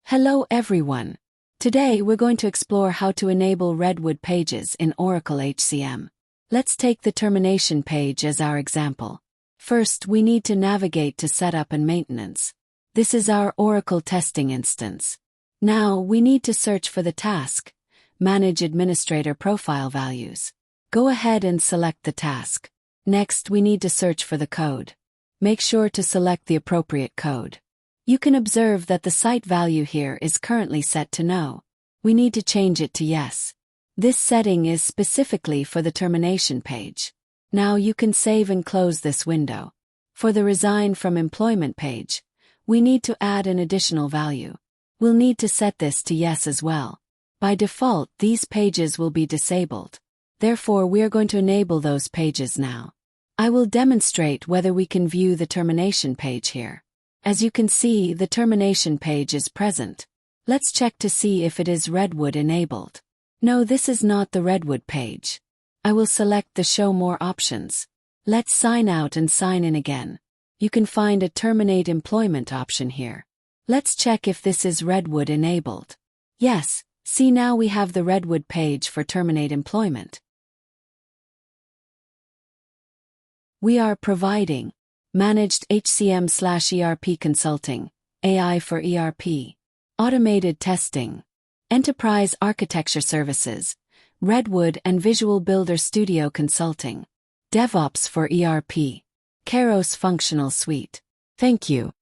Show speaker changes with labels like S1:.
S1: Hello everyone. Today we're going to explore how to enable Redwood Pages in Oracle HCM. Let's take the termination page as our example. First, we need to navigate to Setup and Maintenance. This is our Oracle testing instance. Now, we need to search for the task, Manage Administrator Profile Values. Go ahead and select the task. Next, we need to search for the code. Make sure to select the appropriate code. You can observe that the site value here is currently set to no. We need to change it to yes. This setting is specifically for the termination page. Now you can save and close this window. For the Resign from Employment page, we need to add an additional value. We'll need to set this to yes as well. By default, these pages will be disabled. Therefore, we are going to enable those pages now. I will demonstrate whether we can view the termination page here. As you can see, the termination page is present. Let's check to see if it is Redwood enabled. No, this is not the Redwood page. I will select the Show More options. Let's sign out and sign in again. You can find a Terminate Employment option here. Let's check if this is Redwood enabled. Yes, see, now we have the Redwood page for Terminate Employment. We are providing Managed HCM/ERP Consulting, AI for ERP, Automated Testing, Enterprise Architecture Services, Redwood and Visual Builder Studio Consulting, DevOps for ERP, Kairos Functional Suite. Thank you.